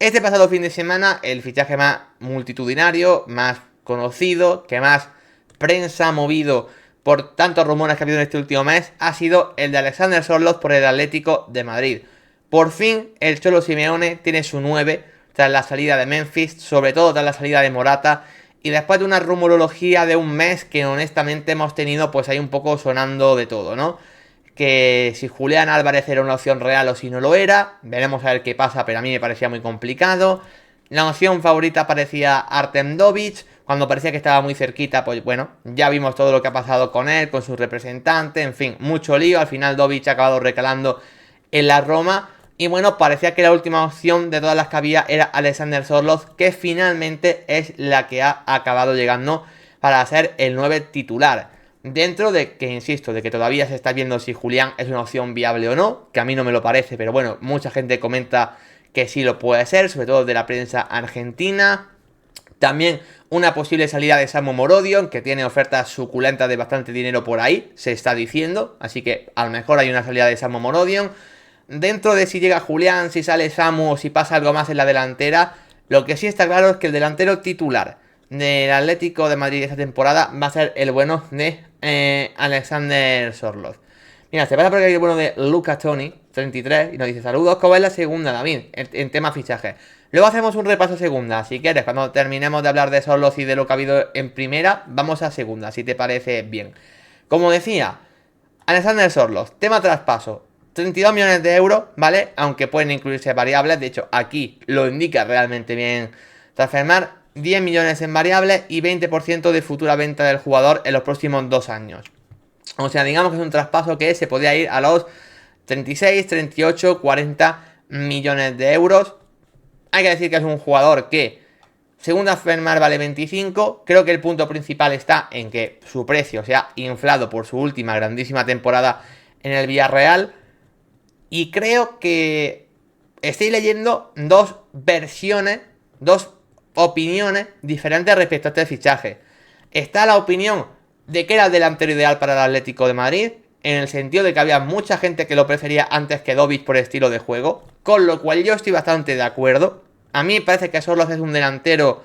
Este pasado fin de semana, el fichaje más multitudinario, más conocido, que más prensa ha movido por tantos rumores que ha habido en este último mes, ha sido el de Alexander Sørloth por el Atlético de Madrid. Por fin, el Cholo Simeone tiene su 9 tras la salida de Memphis, sobre todo tras la salida de Morata, y después de una rumorología de un mes que honestamente hemos tenido pues ahí un poco sonando de todo, ¿no? Que si Julián Álvarez era una opción real o si no lo era, veremos a ver qué pasa, pero a mí me parecía muy complicado. La opción favorita parecía Artem Dovich, cuando parecía que estaba muy cerquita, pues bueno, ya vimos todo lo que ha pasado con él, con su representante, en fin, mucho lío, al final Dovich ha acabado recalando en la Roma, y bueno, parecía que la última opción de todas las que había era Alexander Sørloth, que finalmente es la que ha acabado llegando para ser el 9 titular. Dentro de que, insisto, de que todavía se está viendo si Julián es una opción viable o no, que a mí no me lo parece, pero bueno, mucha gente comenta que sí lo puede ser, sobre todo de la prensa argentina. También una posible salida de Samu Morodion, que tiene ofertas suculentas de bastante dinero por ahí, se está diciendo, así que a lo mejor hay una salida de Samu Morodion. Dentro de si llega Julián, si sale Samu o si pasa algo más en la delantera, lo que sí está claro es que el delantero titular del Atlético de Madrid esta temporada va a ser el bueno de Alexander Sørloth. Mira, se pasa por aquí el bueno de Luca Toni, 33, y nos dice: saludos, ¿cómo es la segunda, David? En tema fichaje. Luego hacemos un repaso a segunda, si quieres, cuando terminemos de hablar de Sørloth y de lo que ha habido en primera, vamos a segunda, si te parece bien. Como decía, Alexander Sørloth, tema traspaso, 32 millones de euros, ¿vale? Aunque pueden incluirse variables, de hecho aquí lo indica realmente bien Transfermarkt, 10 millones en variables y 20% de futura venta del jugador en los próximos 2 años. O sea, digamos que es un traspaso que se podría ir a los 36, 38, 40 millones de euros. Hay que decir que es un jugador que, según Transfermarkt, vale 25. Creo que el punto principal está en que su precio se ha inflado por su última grandísima temporada en el Villarreal. Y creo que estoy leyendo dos versiones, dos opiniones diferentes respecto a este fichaje. Está la opinión de que era el delantero ideal para el Atlético de Madrid, en el sentido de que había mucha gente que lo prefería antes que Dovich por estilo de juego, con lo cual yo estoy bastante de acuerdo. A mí me parece que Sørloth es un delantero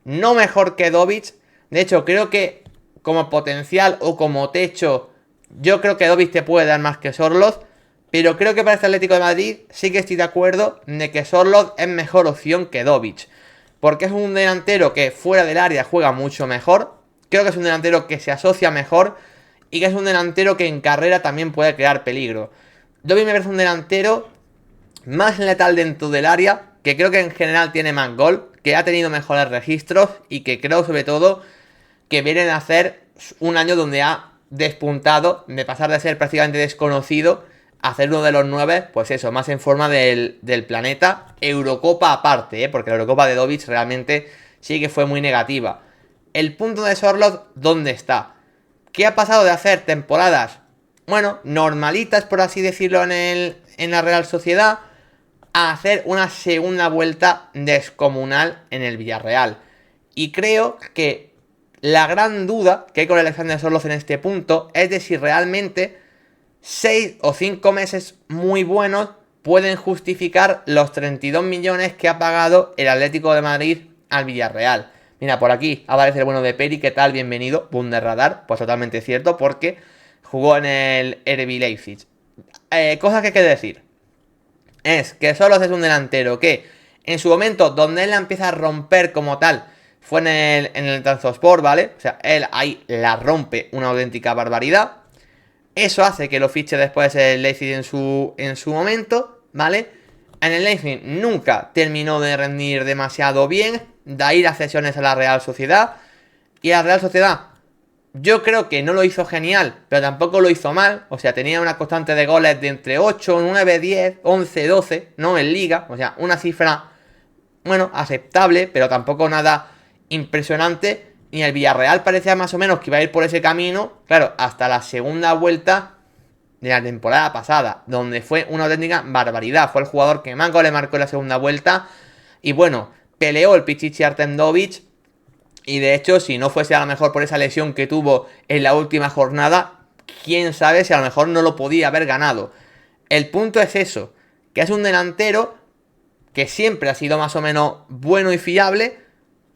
no mejor que Dovich. De hecho, creo que como potencial o como techo, yo creo que Dovich te puede dar más que Sørloth. Pero creo que para este Atlético de Madrid sí que estoy de acuerdo de que Sørloth es mejor opción que Dovich. Porque es un delantero que fuera del área juega mucho mejor. Creo que es un delantero que se asocia mejor. Y que es un delantero que en carrera también puede crear peligro. Dovich me parece un delantero más letal dentro del área. Que creo que en general tiene más gol. Que ha tenido mejores registros. Y que creo sobre todo que vienen a hacer un año donde ha despuntado. De pasar de ser prácticamente desconocido a ser uno de los 9, pues eso, más en forma del planeta. Eurocopa aparte, porque la Eurocopa de Dovich realmente sí que fue muy negativa. El punto de Sørloth, ¿dónde está? ¿Qué ha pasado de hacer temporadas, bueno, normalitas por así decirlo en la Real Sociedad, a hacer una segunda vuelta descomunal en el Villarreal? Y creo que la gran duda que hay con Alexander Sørloth en este punto es de si realmente 6 o 5 meses muy buenos pueden justificar los 32 millones que ha pagado el Atlético de Madrid al Villarreal. Mira, por aquí aparece el bueno de Peri, ¿qué tal? Bienvenido, Bundesradar. Pues totalmente cierto, porque jugó en el RB Leipzig. Cosas que hay que decir es que Sørloth es un delantero que en su momento donde él la empieza a romper como tal fue en el Trabzonspor, ¿vale? O sea, él ahí la rompe una auténtica barbaridad. Eso hace que lo fiche después el Leipzig en su momento, ¿vale? En el Leipzig nunca terminó de rendir demasiado bien. De ahí las cesiones a la Real Sociedad. Y la Real Sociedad, yo creo que no lo hizo genial, pero tampoco lo hizo mal. O sea, tenía una constante de goles de entre 8, 9, 10, 11, 12, ¿no? En Liga. O sea, una cifra, bueno, aceptable, pero tampoco nada impresionante. Y el Villarreal parecía más o menos que iba a ir por ese camino, claro, hasta la segunda vuelta de la temporada pasada, donde fue una auténtica barbaridad. Fue el jugador que más goles marcó en la segunda vuelta. Y bueno, peleó el Pichichi Artem Dovich. Y de hecho, si no fuese a lo mejor por esa lesión que tuvo en la última jornada, quién sabe si a lo mejor no lo podía haber ganado. El punto es eso, que es un delantero que siempre ha sido más o menos bueno y fiable,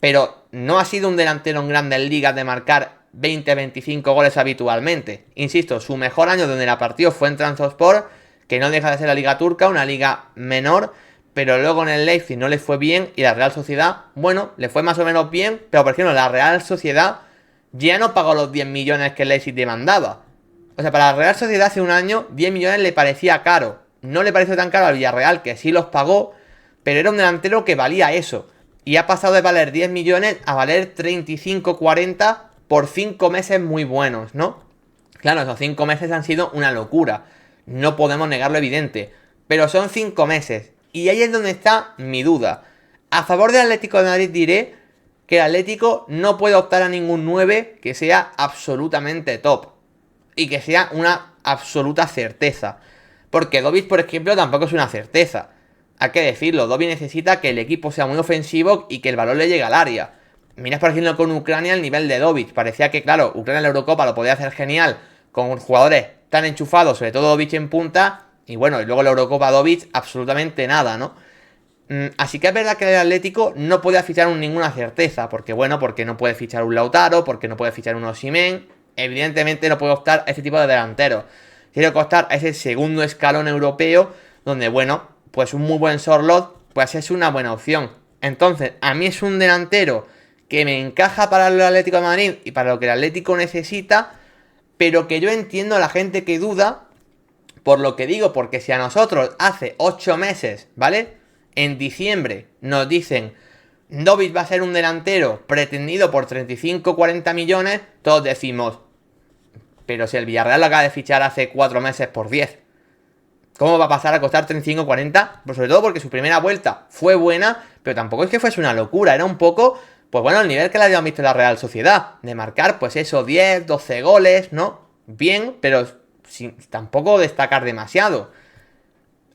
pero no ha sido un delantero en grandes ligas de marcar 20-25 goles habitualmente. Insisto, su mejor año donde la partió fue en Trabzonspor, que no deja de ser la liga turca, una liga menor, pero luego en el Leipzig no le fue bien y la Real Sociedad, bueno, le fue más o menos bien, pero por ejemplo la Real Sociedad ya no pagó los 10 millones que el Leipzig demandaba. O sea, para la Real Sociedad hace un año 10 millones le parecía caro. No le pareció tan caro al Villarreal, que sí los pagó, pero era un delantero que valía eso. Y ha pasado de valer 10 millones a valer 35-40 por 5 meses muy buenos, ¿no? Claro, esos 5 meses han sido una locura. No podemos negar lo evidente. Pero son 5 meses. Y ahí es donde está mi duda. A favor del Atlético de Madrid diré que el Atlético no puede optar a ningún 9 que sea absolutamente top. Y que sea una absoluta certeza. Porque Dovic, por ejemplo, tampoco es una certeza. Hay que decirlo, Dovic necesita que el equipo sea muy ofensivo y que el balón le llegue al área. Miras, por ejemplo, con Ucrania el nivel de Dovic. Parecía que, claro, Ucrania en la Eurocopa lo podía hacer genial con jugadores tan enchufados, sobre todo Dovic en punta. Y bueno, y luego la Eurocopa Dovic, absolutamente nada, ¿no? Así que es verdad que el Atlético no puede fichar ninguna certeza. Porque, bueno, porque no puede fichar un Lautaro, porque no puede fichar un Osimhen. Evidentemente no puede optar a ese tipo de delanteros. Tiene que optar a ese segundo escalón europeo, donde, bueno, pues un muy buen Sorloth, pues es una buena opción. Entonces, a mí es un delantero que me encaja para el Atlético de Madrid y para lo que el Atlético necesita, pero que yo entiendo a la gente que duda, por lo que digo, porque si a nosotros hace 8 meses, ¿vale? En diciembre nos dicen, Dovic va a ser un delantero pretendido por 35-40 millones, todos decimos, pero si el Villarreal lo acaba de fichar hace 4 meses por 10, ¿cómo va a pasar a costar 35-40? Pues sobre todo porque su primera vuelta fue buena, pero tampoco es que fuese una locura, era un poco, pues bueno, el nivel que le habíamos visto en la Real Sociedad, de marcar pues eso, 10, 12 goles, ¿no? Bien, pero sin tampoco destacar demasiado.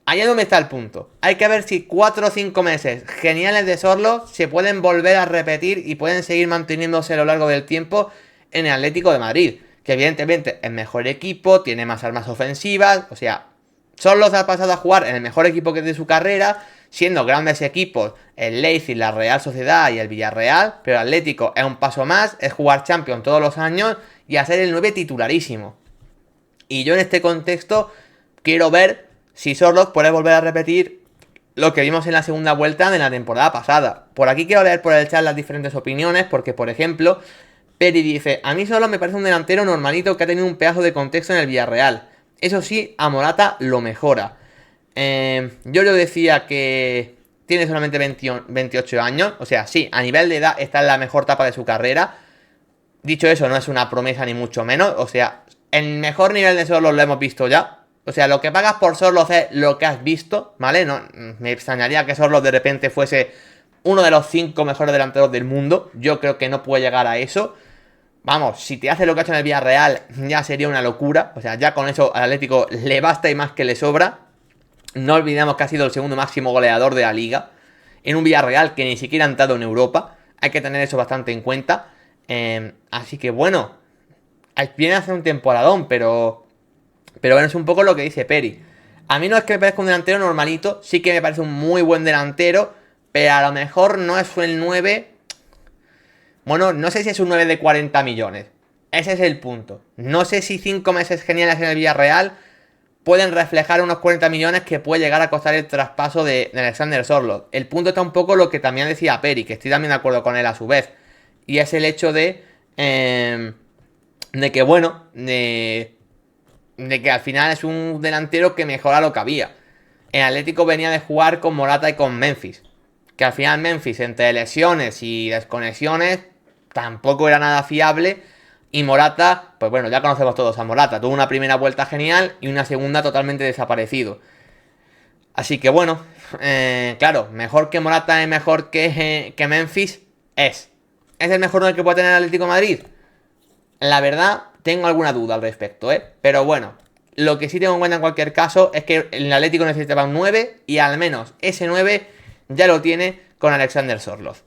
Ahí es donde está el punto. Hay que ver si 4 o 5 meses geniales de Sorloth se pueden volver a repetir y pueden seguir manteniéndose a lo largo del tiempo en el Atlético de Madrid. Que evidentemente es mejor equipo, tiene más armas ofensivas, o sea, Sorloth ha pasado a jugar en el mejor equipo que de su carrera, siendo grandes equipos el Leipzig, la Real Sociedad y el Villarreal, pero el Atlético es un paso más, es jugar Champions todos los años y a ser el 9 titularísimo. Y yo en este contexto quiero ver si Sorloth puede volver a repetir lo que vimos en la segunda vuelta de la temporada pasada. Por aquí quiero leer por el chat las diferentes opiniones, porque por ejemplo, Peri dice, a mí Sorloth me parece un delantero normalito que ha tenido un pedazo de contexto en el Villarreal. Eso sí, a Morata lo mejora. Yo le decía que tiene solamente 28 años. O sea, sí, a nivel de edad está en la mejor etapa de su carrera. Dicho eso, no es una promesa ni mucho menos. O sea, el mejor nivel de Sorloth lo hemos visto ya. O sea, lo que pagas por Sorloth es lo que has visto, ¿vale? No, me extrañaría que Sorloth de repente fuese uno de los 5 mejores delanteros del mundo. Yo creo que no puede llegar a eso. Vamos, si te hace lo que ha hecho en el Villarreal, ya sería una locura. O sea, ya con eso al Atlético le basta y más que le sobra. No olvidemos que ha sido el segundo máximo goleador de la liga. En un Villarreal que ni siquiera ha entrado en Europa. Hay que tener eso bastante en cuenta. Así que bueno, viene a hacer un temporadón, pero bueno, es un poco lo que dice Peri. A mí no es que me parezca un delantero normalito. Sí que me parece un muy buen delantero. Pero a lo mejor no es el 9... Bueno, no sé si es un 9 de 40 millones. Ese es el punto. No sé si 5 meses geniales en el Villarreal pueden reflejar unos 40 millones que puede llegar a costar el traspaso de Alexander Sorloth. El punto está un poco lo que también decía Peri, que estoy también de acuerdo con él a su vez. Y es el hecho de que, bueno, de que al final es un delantero que mejora lo que había. El Atlético venía de jugar con Morata y con Memphis. Que al final Memphis, entre lesiones y desconexiones, tampoco era nada fiable. Y Morata, pues bueno, ya conocemos todos a Morata. Tuvo una primera vuelta genial y una segunda totalmente desaparecido. Así que bueno, claro, mejor que Morata es mejor que Memphis. ¿Es el mejor que puede tener el Atlético de Madrid? La verdad, tengo alguna duda al respecto, ¿eh? Pero bueno, lo que sí tengo en cuenta en cualquier caso es que el Atlético necesitaba un 9 y al menos ese 9 ya lo tiene con Alexander Sorloth.